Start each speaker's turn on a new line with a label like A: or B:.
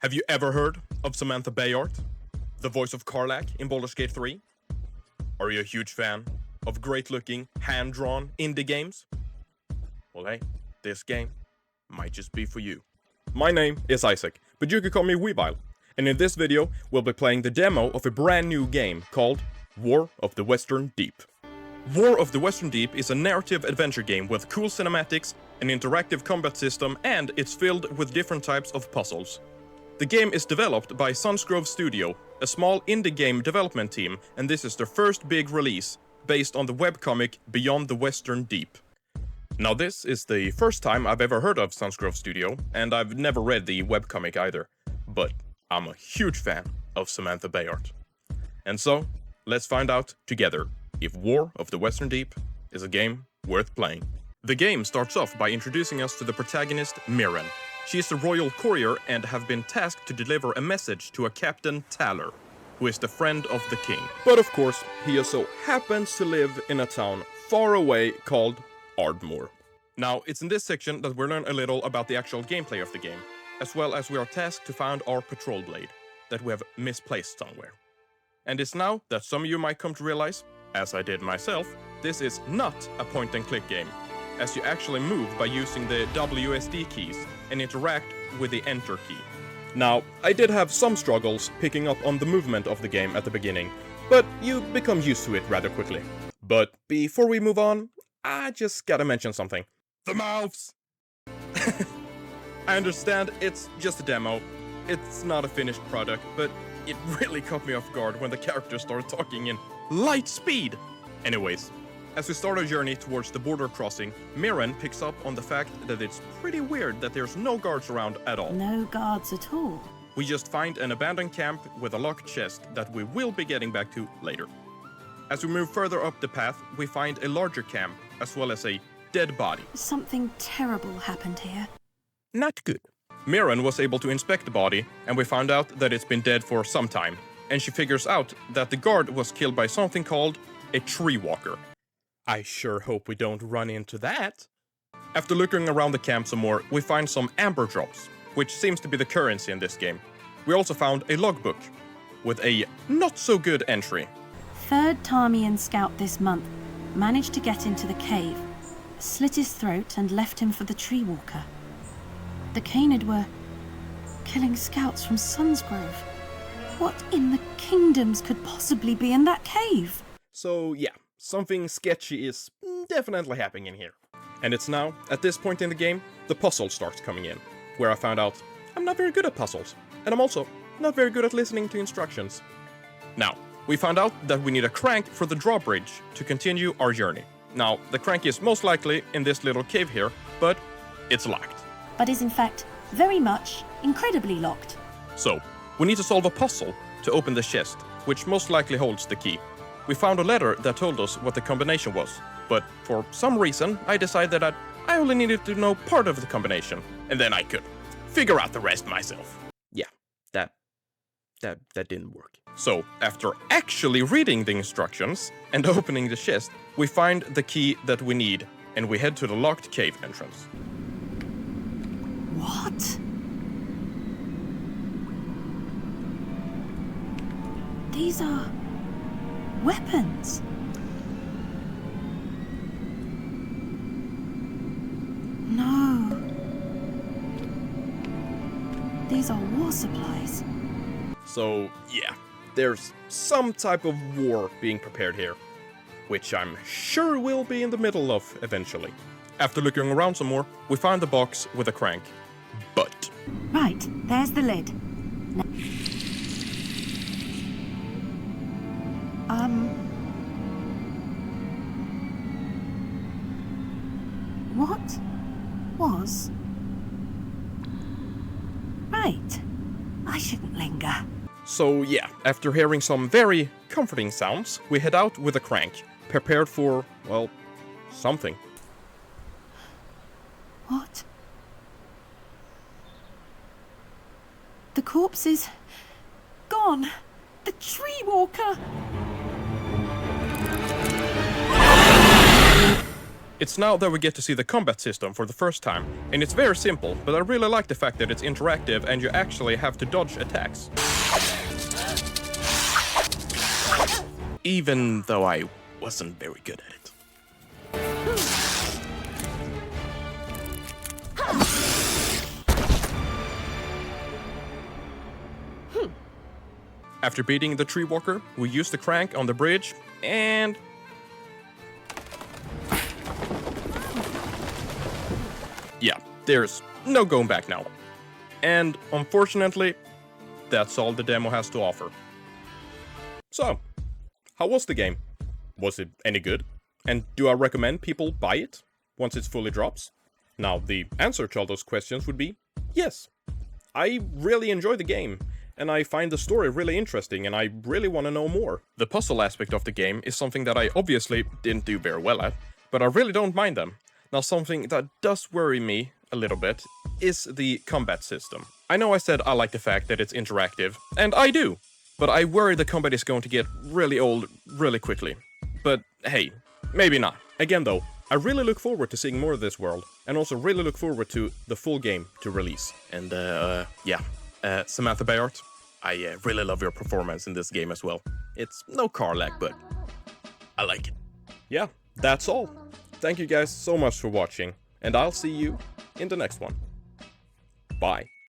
A: Have you ever heard of Samantha Bayard, the voice of Karlach in Baldur's Gate 3? Are you a huge fan of great-looking, hand-drawn indie games? Well, hey, this game might just be for you. My name is Isaac, but you can call me Weebile, and in this video, we'll be playing the demo of a brand new game called War of the Western Deep. War of the Western Deep is a narrative adventure game with cool cinematics, an interactive combat system, and it's filled with different types of puzzles. The game is developed by Sunsgrove Studio, a small indie game development team, and this is their first big release, based on the webcomic Beyond the Western Deep. Now this is the first time I've ever heard of Sunsgrove Studio, and I've never read the webcomic either, but I'm a huge fan of Samantha Bayard. And so, let's find out together if War of the Western Deep is a game worth playing. The game starts off by introducing us to the protagonist, Mirren. She is a royal courier and have been tasked to deliver a message to a Captain Taller, who is the friend of the king. But of course, he also happens to live in a town far away called Ardmore. Now, it's in this section that we learn a little about the actual gameplay of the game, as well as we are tasked to find our patrol blade that we have misplaced somewhere. And it's now that some of you might come to realize, as I did myself, this is not a point-and-click game, as you actually move by using the WSD keys and interact with the Enter key. Now, I did have some struggles picking up on the movement of the game at the beginning, but you become used to it rather quickly. But before we move on, I just gotta mention something. The mouths! I understand it's just a demo, it's not a finished product, but it really caught me off guard when the characters started talking in light speed! Anyways, as we start our journey towards the border crossing, Mirren picks up on the fact that it's pretty weird that there's no guards around at all.
B: No guards at all.
A: We just find an abandoned camp with a locked chest that we will be getting back to later. As we move further up the path, we find a larger camp, as well as a dead body.
B: Something terrible happened here.
A: Not good. Mirren was able to inspect the body, and we found out that it's been dead for some time, and she figures out that the guard was killed by something called a tree walker. I sure hope we don't run into that. After looking around the camp some more, we find some amber drops, which seems to be the currency in this game. We also found a logbook with a not-so-good entry.
B: 3rd Tarmian scout this month managed to get into the cave, slit his throat and left him for the tree walker. The Canid were killing scouts from Sunsgrove. What in the kingdoms could possibly be in that cave?
A: So yeah, something sketchy is definitely happening in here. And it's now, at this point in the game, the puzzle starts coming in, where I found out I'm not very good at puzzles, and I'm also not very good at listening to instructions. Now, we found out that we need a crank for the drawbridge to continue our journey. Now, the crank is most likely in this little cave here, but it's locked.
B: But is in fact very much incredibly locked.
A: So, we need to solve a puzzle to open the chest, which most likely holds the key. We found a letter that told us what the combination was, but for some reason I decided that I only needed to know part of the combination, and then I could figure out the rest myself. Yeah, that didn't work. So, after actually reading the instructions and opening the chest, we find the key that we need, and we head to the locked cave entrance.
B: What? These are weapons. No. These are war supplies.
A: So, yeah, there's some type of war being prepared here, which I'm sure we'll be in the middle of eventually. After looking around some more, we find the box with a crank. But
B: Right, there's the lid. What was? Right, I shouldn't linger.
A: so yeah, after hearing some very comforting sounds, we head out with a crank, prepared for, well, something.
B: What? The corpse is gone. The tree walker.
A: It's now that we get to see the combat system for the first time, and it's very simple, but I really like the fact that it's interactive and you actually have to dodge attacks. Even though I wasn't very good at it. After beating the tree walker, we use the crank on the bridge, and... yeah, there's no going back now. And unfortunately, that's all the demo has to offer. So, how was the game? Was it any good? And do I recommend people buy it once it fully drops? Now, the answer to all those questions would be yes. I really enjoy the game, and I find the story really interesting, and I really want to know more. The puzzle aspect of the game is something that I obviously didn't do very well at, but I really don't mind them. Now, something that does worry me a little bit is the combat system. I know I said I like the fact that it's interactive, and I do, but I worry the combat is going to get really old really quickly. But hey, maybe not. Again though, I really look forward to seeing more of this world, and also really look forward to the full game to release. And Samantha Bayard, I really love your performance in this game as well. It's no Karlach, but I like it. Yeah, that's all. Thank you guys so much for watching, and I'll see you in the next one. Bye.